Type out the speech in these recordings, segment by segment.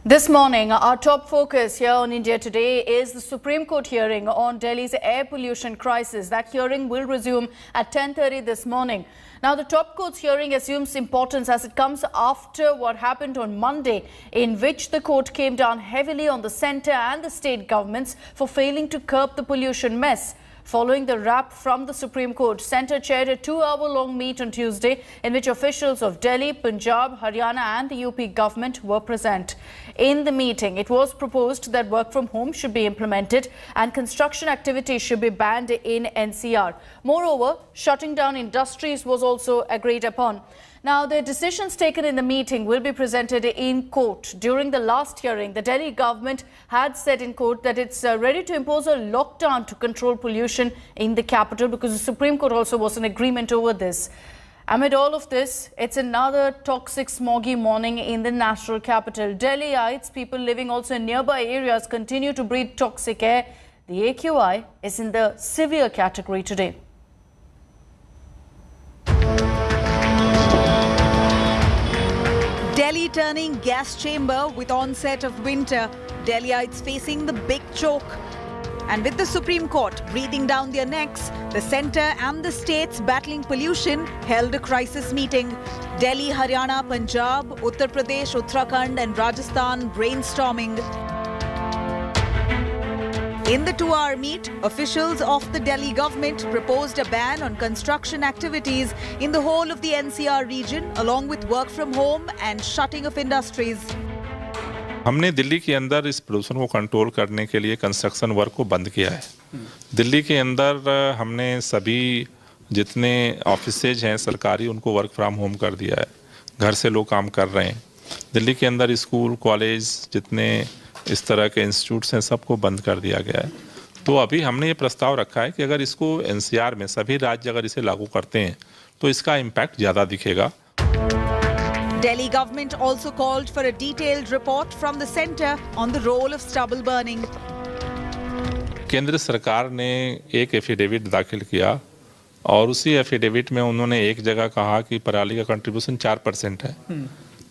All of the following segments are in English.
This morning, our top focus here on India Today is the Supreme Court hearing on Delhi's air pollution crisis. That hearing will resume at 10:30 this morning. Now, the top court's hearing assumes importance as it comes after what happened on Monday, in which the court came down heavily on the centre and the state governments for failing to curb the pollution mess. Following the rap from the Supreme Court, Centre chaired a 2-hour-long meet on Tuesday in which officials of Delhi, Punjab, Haryana and the UP government were present. In the meeting, it was proposed that work from home should be implemented and construction activities should be banned in NCR. Moreover, shutting down industries was also agreed upon. Now, the decisions taken in the meeting will be presented in court. During the last hearing, the Delhi government had said in court that it's ready to impose a lockdown to control pollution in the capital because the Supreme Court also was in agreement over this. Amid all of this, it's another toxic, smoggy morning in the national capital. Delhiites, people living also in nearby areas, continue to breathe toxic air. The AQI is in the severe category today. Delhi turning gas chamber with onset of winter. Delhiites facing the big choke. And with the Supreme Court breathing down their necks, the centre and the states battling pollution held a crisis meeting. Delhi, Haryana, Punjab, Uttar Pradesh, Uttarakhand and Rajasthan brainstorming. In the 2-hour meet, officials of the Delhi government proposed a ban on construction activities in the whole of the NCR region, along with work from home and shutting of industries. हमने दिल्ली के अंदर इस प्रदूषण को control करने के लिए construction work को बंद किया है। दिल्ली के अंदर हमने सभी जितने ऑफिसेज हैं सरकारी उनको वर्क फ्रॉम होम कर दिया है। घर से लोग काम कर रहे हैं। दिल्ली के अंदर स्कूल, कॉलेज, जितने इस तरह के इंस्टीट्यूट्स हैं सबको बंद कर दिया गया है। तो अभी हमने ये प्रस्ताव रखा है कि अगर इसको एनसीआर में सभी राज्य अगर इसे लागू करते हैं तो इसका इम्पैक्ट ज़्यादा दिखेगा। Delhi government also called for a detailed report from the centre on the role of stubble burning. केंद्र सरकार ने एक एफिडेविट दाखिल किया और उसी एफिडेविट में उन्होंने एक जगह कहा कि पराली का कंट्रीब्यूशन 4% है,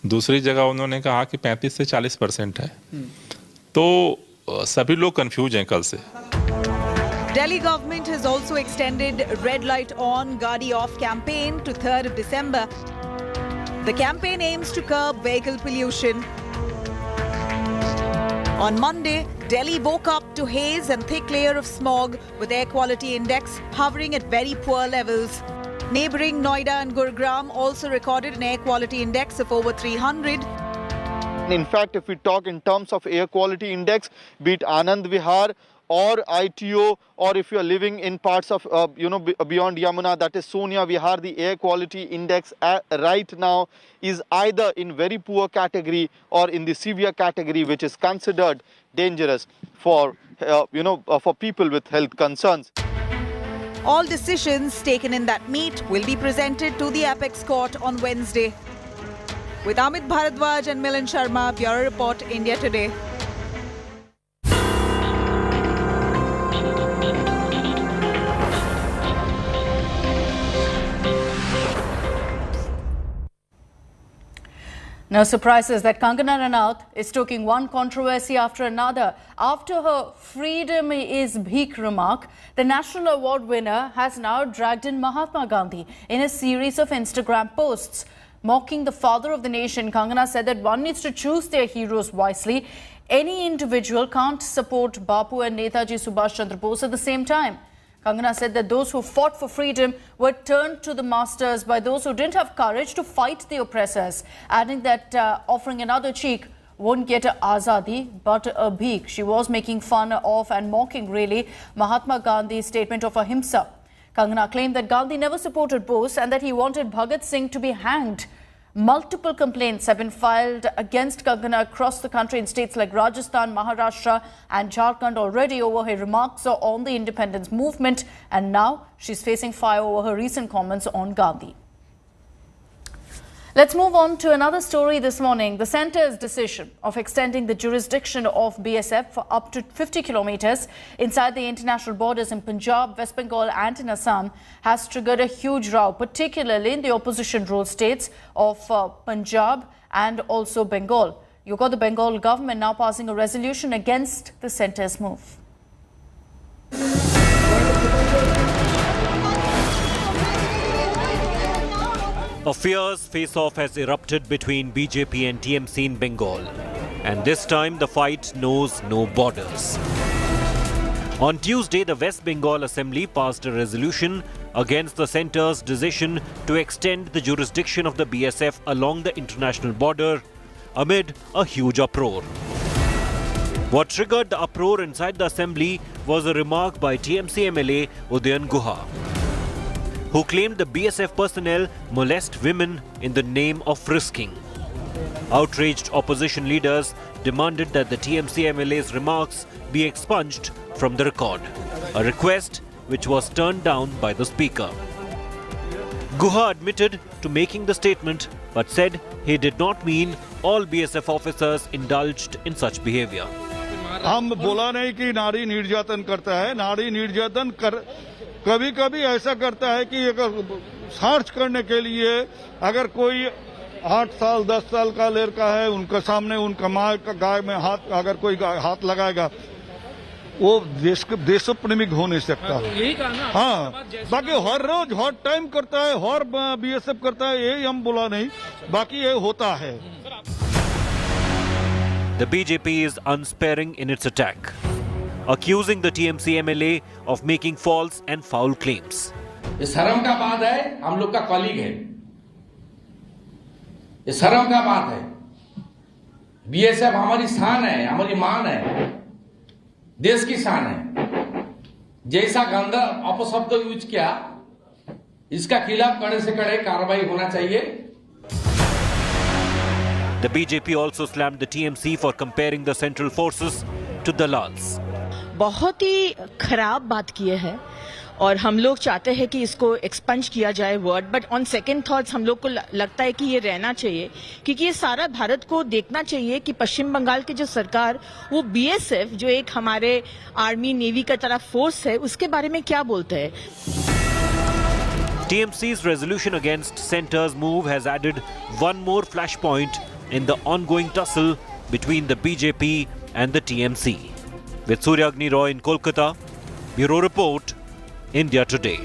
दूसरी जगह उन्होंने कहा कि 35 से 40% है। तो सभी लोग कंफ्यूज हैं कल से। Delhi government has also extended red light on, Gaadi off campaign to 3rd of December. The campaign aims to curb vehicle pollution. On Monday, Delhi woke up to haze and thick layer of smog with air quality index hovering at very poor levels. Neighbouring Noida and Gurugram also recorded an air quality index of over 300. In fact, if we talk in terms of air quality index, be it Anand Vihar or ITO, or if you are living in parts of, beyond Yamuna, that is Sonia Vihar, the air quality index right now is either in very poor category or in the severe category, which is considered dangerous for, for people with health concerns. All decisions taken in that meet will be presented to the Apex Court on Wednesday. With Amit Bharadwaj and Milan Sharma, Bureau Report, India Today. No surprises that Kangana Ranaut is stoking one controversy after another. After her "freedom is bheek" remark, the National Award winner has now dragged in Mahatma Gandhi in a series of Instagram posts. Mocking the father of the nation, Kangana said that one needs to choose their heroes wisely. Any individual can't support Bapu and Netaji Subhash Chandra Bose at the same time. Kangana said that those who fought for freedom were turned to the masters by those who didn't have courage to fight the oppressors, adding that offering another cheek won't get a azadi but a bheek. She was making fun of and mocking really Mahatma Gandhi's statement of ahimsa. Kangana claimed that Gandhi never supported Bose and that he wanted Bhagat Singh to be hanged. Multiple complaints have been filed against Kangana across the country in states like Rajasthan, Maharashtra and Jharkhand already over her remarks on the independence movement, and now she's facing fire over her recent comments on Gandhi. Let's move on to another story this morning. The centre's decision of extending the jurisdiction of BSF for up to 50 kilometers inside the international borders in Punjab, West Bengal and in Assam has triggered a huge row, particularly in the opposition ruled states of Punjab and also Bengal. You've got the Bengal government now passing a resolution against the centre's move. A fierce face-off has erupted between BJP and TMC in Bengal. And this time the fight knows no borders. On Tuesday, the West Bengal Assembly passed a resolution against the centre's decision to extend the jurisdiction of the BSF along the international border amid a huge uproar. What triggered the uproar inside the assembly was a remark by TMC MLA Udayan Guha, who claimed the BSF personnel molest women in the name of frisking. Outraged opposition leaders demanded that the TMC MLA's remarks be expunged from the record, a request which was turned down by the speaker. Guha admitted to making the statement but said he did not mean all BSF officers indulged in such behavior. हम बोला नहीं कि नारी निर्यातन करता है, नारी निर्यातन कभी कभी ऐसा करता है कि सर्च करने के लिए अगर कोई 8 साल 10 साल का लड़का है, उनके सामने उनका माँ का गाय में हाथ अगर कोई हाथ लगाएगा, वो देशप्रेमिक हो नहीं सकता। हाँ, बाकी हर रोज हर टाइम करता है, हर बीएसएफ करता है, यही हम बोला नहीं, बाकी ये होता है। The BJP is unsparing in its attack, accusing the TMC MLA of making false and foul claims. ये शर्म का बात है, हम लोग का कॉलीग है। ये शर्म का बात है। बीएसएफ हमारी शान है, हमारी मान है, देश की शान है। जैसा गंदा अपशब्द यूज किया, इसका खिलाफ कड़े से कड़े कार्रवाई होना चाहिए। The BJP also slammed the TMC for comparing the central forces to Dalals. बहुत ही खराब बात किए है और हम लोग चाहते हैं कि इसको एक्सपंज किया जाए word, but on second thoughts हम लोग को लगता है कि ये रहना चाहिए, क्योंकि ये सारा भारत को देखना चाहिए कि पश्चिम बंगाल की जो सरकार, वो बीएसएफ जो एक हमारे आर्मी नेवी का तरह फोर्स है, उसके बारे में क्या बोलते हैं। TMC's resolution against centre's move has added one more flashpoint in the ongoing tussle between the BJP and the TMC. With Surya Agni Roy in Kolkata, Bureau Report, India Today.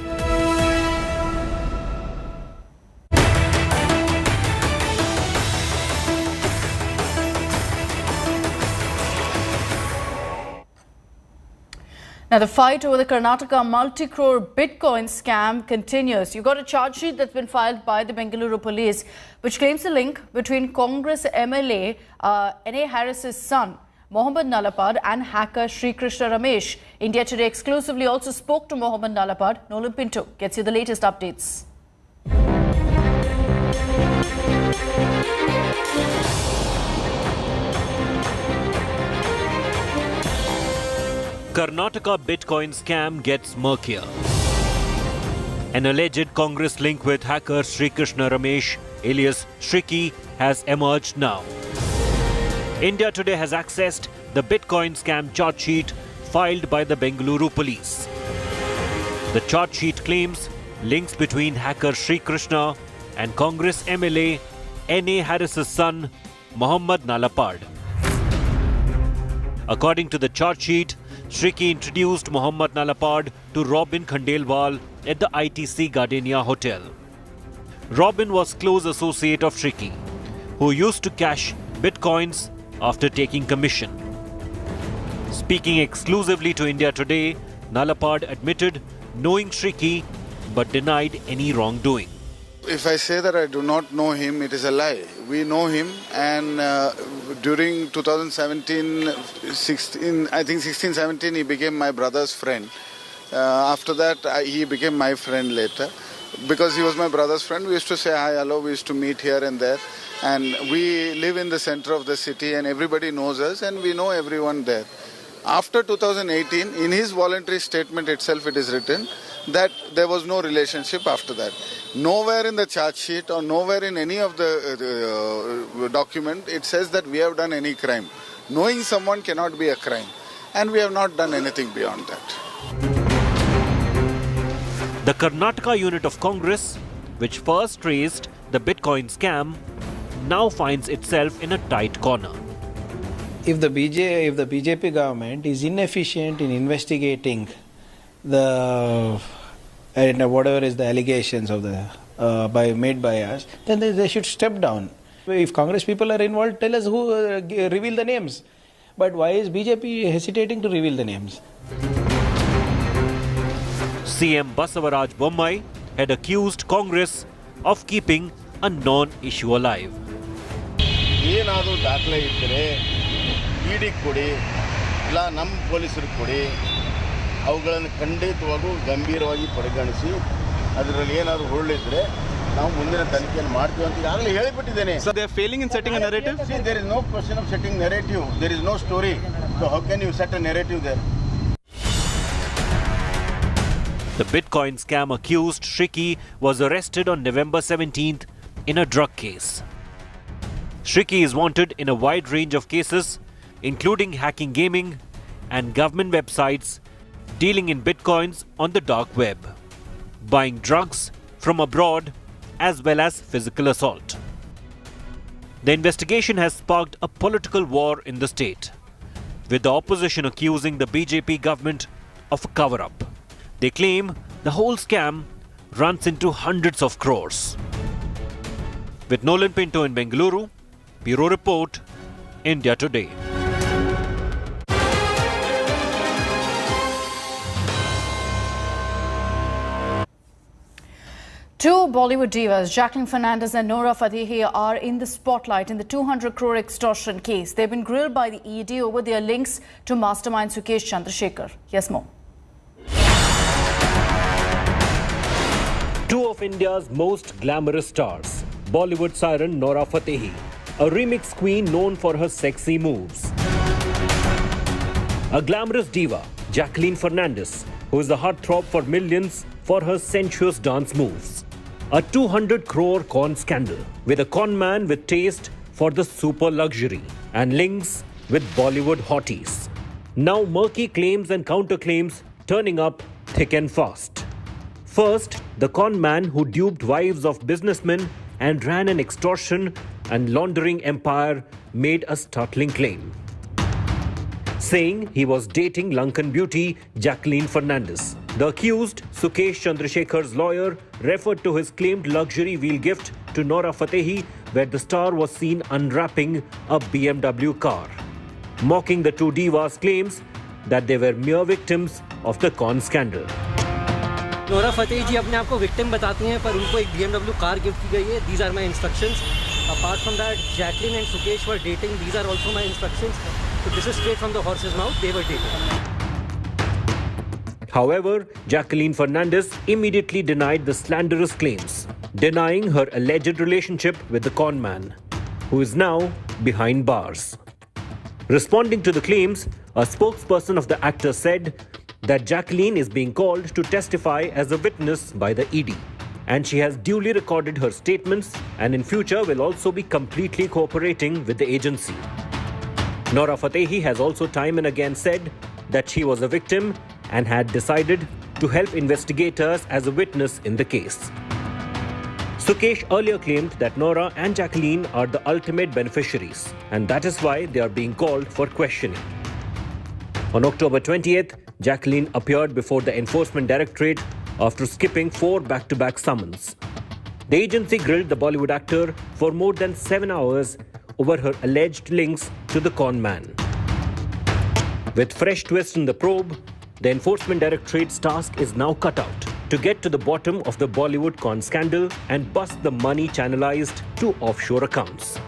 Now, the fight over the Karnataka multi-crore Bitcoin scam continues. You've got a charge sheet that's been filed by the Bengaluru police, which claims a link between Congress MLA N.A. Harris's son, Mohammad Nalapad, and hacker Sri Krishna Ramesh. India Today exclusively also spoke to Mohammad Nalapad. Nolan Pinto gets you the latest updates. Karnataka Bitcoin scam gets murkier. An alleged Congress link with hacker Sri Krishna Ramesh, alias Shriki, has emerged now. India Today has accessed the Bitcoin scam charge sheet filed by the Bengaluru police. The charge sheet claims links between hacker Sri Krishna and Congress MLA N.A. Harris's son, Mohammad Nalapad. According to the charge sheet, Shriki introduced Mohammad Nalapad to Robin Khandelwal at the ITC Gardenia Hotel. Robin was close associate of Shriki, who used to cash bitcoins after taking commission. Speaking exclusively to India Today, Nalapad admitted knowing Shriki but denied any wrongdoing. If I say that I do not know him, it is a lie. We know him, and during 2017, he became my brother's friend. After that, he became my friend later. Because he was my brother's friend, we used to say hi, hello, we used to meet here and there. And we live in the center of the city and everybody knows us and we know everyone there. After 2018, in his voluntary statement itself, it is written that there was no relationship after that. Nowhere in the charge sheet or nowhere in any of the document, it says that we have done any crime. Knowing someone cannot be a crime. And we have not done anything beyond that. The Karnataka unit of Congress, which first raised the Bitcoin scam, now finds itself in a tight corner. if the BJP government is inefficient in investigating the whatever is the allegations of the made by us, then they should step down. If Congress people are involved, tell us who, reveal the names. But why is BJP hesitating to reveal the names? CM Basavaraj Bommai had accused Congress of keeping a non-issue alive. ಏನಾದರೂ ದಾಖಲೆ ಇದ್ದರೆ ಇಡಿ ಕೊಡಿ ಇಲ್ಲ ನಮ್ಮ ಪೊಲೀಸರು ಕೊಡಿ ಅವುಗಳನ್ನು ಖಂಡಿತವಾಗೂ ಗಂಭೀರವಾಗಿ ಪರಿಗಣಿಸಿ ಅದರಲ್ಲಿ ಏನಾದರೂ ಹುರುಳಿದ್ರೆ ನಾವು ಮುಂದಿನ ತನಿಖೆಯನ್ನು ಮಾಡ್ತೀವಿ ಅಂತ ಈಗಾಗಲೇ ಹೇಳಿಬಿಟ್ಟಿದ್ದೇನೆ. So they are failing in setting a narrative? See, there is no question of setting narrative. There is no story. So how can you set a narrative there? The Bitcoin scam accused Shriki was arrested on November 17th in a drug case. Shriki is wanted in a wide range of cases, including hacking gaming and government websites dealing in bitcoins on the dark web, buying drugs from abroad, as well as physical assault. The investigation has sparked a political war in the state, with the opposition accusing the BJP government of a cover-up. They claim the whole scam runs into hundreds of crores. With Nolan Pinto in Bengaluru, Bureau Report, India Today. Two Bollywood divas, Jacqueline Fernandez and Nora Fatehi, are in the spotlight in the 200 crore extortion case. They've been grilled by the ED over their links to mastermind Sukesh Chandrasekhar. Here's more. Two of India's most glamorous stars, Bollywood siren Nora Fatehi, a remix queen known for her sexy moves. A glamorous diva, Jacqueline Fernandez, who is a heartthrob for millions for her sensuous dance moves. A 200 crore con scandal with a con man with taste for the super luxury and links with Bollywood hotties. Now murky claims and counterclaims turning up thick and fast. First, the con man who duped wives of businessmen and ran an extortion and laundering empire made a startling claim, saying he was dating Lankan beauty Jacqueline Fernandez. The accused, Sukesh Chandrasekhar's lawyer, referred to his claimed luxury wheel gift to Nora Fatehi, where the star was seen unwrapping a BMW car, mocking the two divas' claims that they were mere victims of the con scandal. Nora Fatehi ji अपने आप को victim बताती हैं, पर उनको एक BMW car gift की गई है. These are my instructions. Apart from that, Jacqueline and Sukesh were dating. These are also my instructions. So this is straight from the horse's mouth. They were dating. However, Jacqueline Fernandez immediately denied the slanderous claims, denying her alleged relationship with the con man, who is now behind bars. Responding to the claims, a spokesperson of the actor said that Jacqueline is being called to testify as a witness by the ED, and she has duly recorded her statements and in future will also be completely cooperating with the agency. Nora Fatehi has also time and again said that she was a victim and had decided to help investigators as a witness in the case. Sukesh earlier claimed that Nora and Jacqueline are the ultimate beneficiaries, and that is why they are being called for questioning. On October 20th, Jacqueline appeared before the Enforcement Directorate after skipping 4 back-to-back summons. The agency grilled the Bollywood actor for more than 7 hours over her alleged links to the con man. With fresh twists in the probe, the Enforcement Directorate's task is now cut out to get to the bottom of the Bollywood con scandal and bust the money channelized to offshore accounts.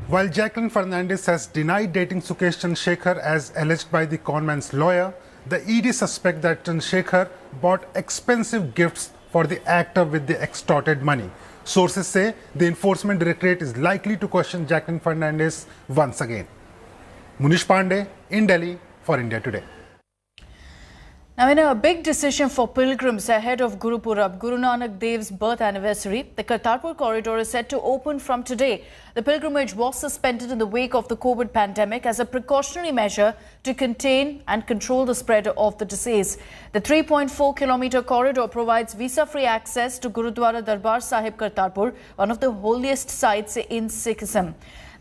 While Jacqueline Fernandez has denied dating Sukesh Chandrasekhar as alleged by the conman's lawyer, the ED suspect that Chandrasekhar bought expensive gifts for the actor with the extorted money. Sources say the Enforcement Directorate is likely to question Jacqueline Fernandez once again. Munish Pandey in Delhi for India Today. Now, in a big decision for pilgrims ahead of Guru Purab, Guru Nanak Dev's birth anniversary, the Kartarpur corridor is set to open from today. The pilgrimage was suspended in the wake of the COVID pandemic as a precautionary measure to contain and control the spread of the disease. The 3.4-kilometer corridor provides visa-free access to Gurudwara Darbar Sahib Kartarpur, one of the holiest sites in Sikhism.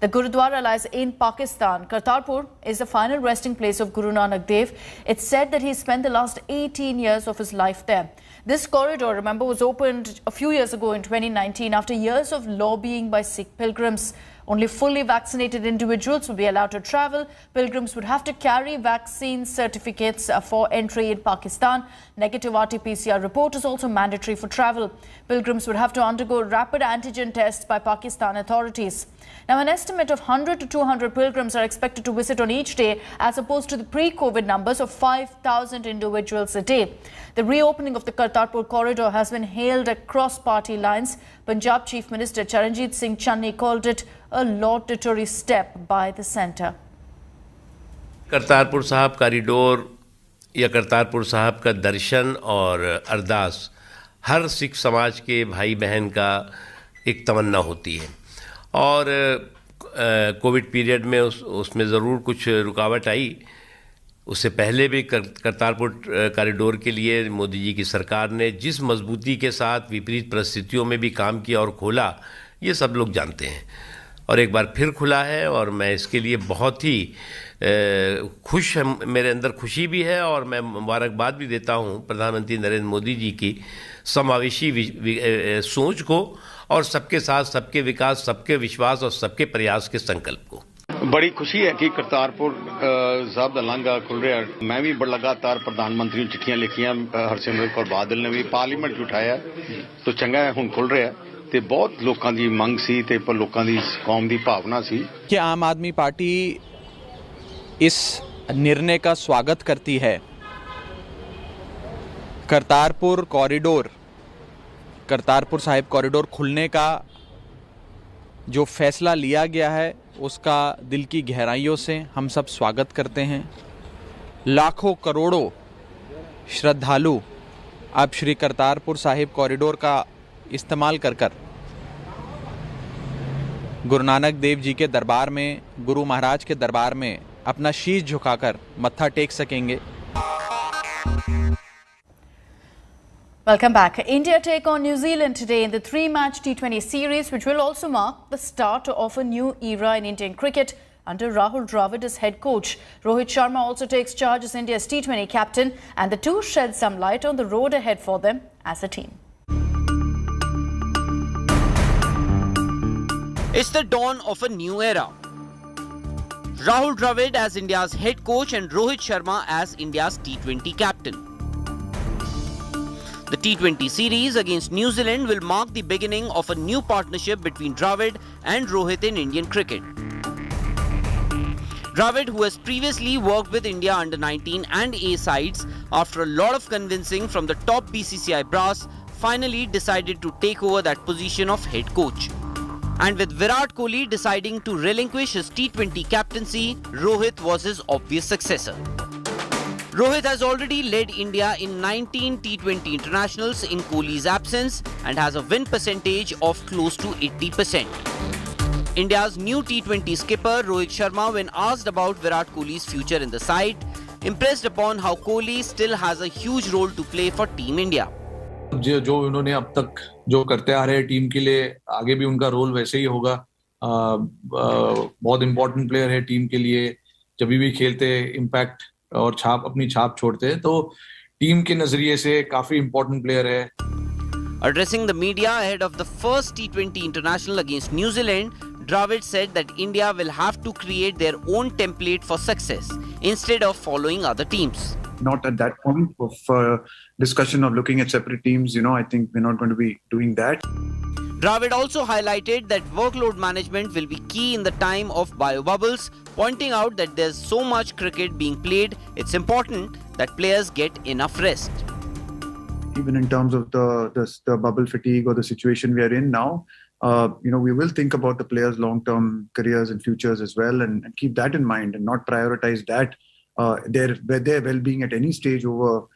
The Gurudwara lies in Pakistan. Kartarpur is the final resting place of Guru Nanak Dev. It's said that he spent the last 18 years of his life there. This corridor, remember, was opened a few years ago in 2019 after years of lobbying by Sikh pilgrims. Only fully vaccinated individuals would be allowed to travel. Pilgrims would have to carry vaccine certificates for entry in Pakistan. Negative RT-PCR report is also mandatory for travel. Pilgrims would have to undergo rapid antigen tests by Pakistan authorities. Now, an estimate of 100 to 200 pilgrims are expected to visit on each day, as opposed to the pre-COVID numbers of 5,000 individuals a day. The reopening of the Kartarpur corridor has been hailed across party lines. Punjab Chief Minister Charanjit Singh Channi called it a laudatory step by the centre. Kartarpur साहब corridor या करतारपुर साहब का दर्शन और अरदास हर सिख समाज के भाई बहन का एक तमन्ना होती है और कोविड पीरियड में उसमें ज़रूर कुछ रुकावट आई। उससे पहले भी करतारपुर कॉरिडोर के लिए मोदी जी की सरकार ने जिस मजबूती के साथ विपरीत परिस्थितियों में भी काम किया और खोला, ये सब लोग जानते हैं। और एक बार फिर खुला है और मैं इसके लिए बहुत ही खुश है, मेरे अंदर खुशी भी है और मैं मुबारकबाद भी देता हूँ प्रधानमंत्री नरेंद्र मोदी जी की समावेशी सोच को और सबके साथ सबके विकास, सबके विश्वास और सबके प्रयास के संकल्प को। बड़ी खुशी है कि करतारपुर साहब दा लांघा खुल रहा है। मैं भी लगातार प्रधानमंत्री को चिट्ठियां लिखियां, हरसिमरत कौर बादल ने भी पार्लीमेंट च उठाया, तो चंगा है हुण खुल रहा है। ते बहुत लोगों की मंग सी ते पर लोगों की कौम की भावना सी कि आम आदमी पार्टी इस निर्णय का स्वागत करती है। करतारपुर कॉरिडोर, करतारपुर साहिब कॉरिडोर खुलने का जो फैसला लिया गया है उसका दिल की गहराइयों से हम सब स्वागत करते हैं। लाखों करोड़ों श्रद्धालु अब श्री करतारपुर साहिब कॉरिडोर का इस्तेमाल कर गुरु नानक देव जी के दरबार में, गुरु महाराज के दरबार में अपना शीश झुकाकर मत्था टेक सकेंगे। Welcome back. India take on New Zealand today in the 3-match T20 series, which will also mark the start of a new era in Indian cricket under Rahul Dravid as head coach. Rohit Sharma also takes charge as India's T20 captain, and the two shed some light on the road ahead for them as a team. It's the dawn of a new era. Rahul Dravid as India's head coach and Rohit Sharma as India's T20 captain. The T20 series against New Zealand will mark the beginning of a new partnership between Dravid and Rohit in Indian cricket. Dravid, who has previously worked with India under-19 and A sides, after a lot of convincing from the top BCCI brass, finally decided to take over that position of head coach. And with Virat Kohli deciding to relinquish his T20 captaincy, Rohit was his obvious successor. Rohit has already led India in 19 T20 internationals in Kohli's absence and has a win percentage of close to 80%. India's new T20 skipper Rohit Sharma, when asked about Virat Kohli's future in the side, impressed upon how Kohli still has a huge role to play for Team India. जो उन्होंने अब तक जो करते आ रहे हैं team के लिए, आगे भी उनका रोल वैसे ही होगा। बहुत इंपॉर्टेंट प्लेयर है टीम के लिए, जब भी खेलते इम्पैक्ट और अपनी छाप छोड़ते हैं, तो टीम के नजरिए से काफी इंपॉर्टेंट प्लेयर है। Addressing the media ahead of the first T20 international against New Zealand, Dravid said that India will have to create their own template for success instead of following other teams. Not at that point of discussion of looking at separate teams, I think we're not going to be doing that. Dravid also highlighted that workload management will be key in the time of bio-bubbles, pointing out that there's so much cricket being played, it's important that players get enough rest. Even in terms of the bubble fatigue or the situation we are in now, we will think about the players' long-term careers and futures as well, and keep that in mind and not prioritize that their well-being at any stage over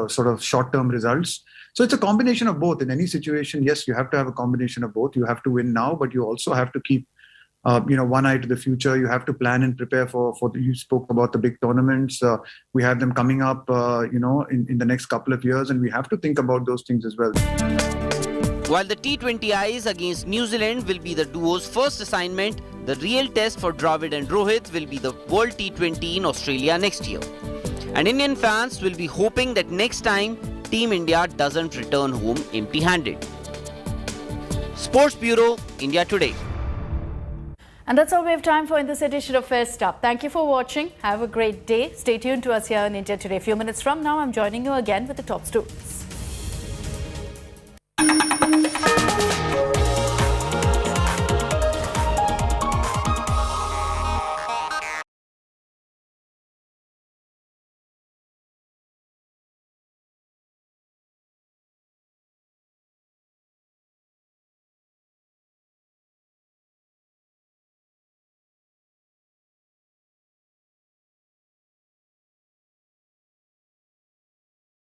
sort of short-term results. So it's a combination of both. In any situation, yes, you have to have a combination of both. You have to win now, but you also have to keep one eye to the future. You have to plan and prepare for you spoke about the big tournaments. We have them coming up, in the next couple of years, and we have to think about those things as well. While the T20Is against New Zealand will be the duo's first assignment, The real test for Dravid and Rohit will be the World T20 in Australia next year. And Indian fans will be hoping that next time Team India doesn't return home empty-handed. Sports Bureau, India Today. And that's all we have time for in this edition of First Up. Thank you for watching. Have a great day. Stay tuned to us here on India Today. A few minutes from now, I'm joining you again with the top stories.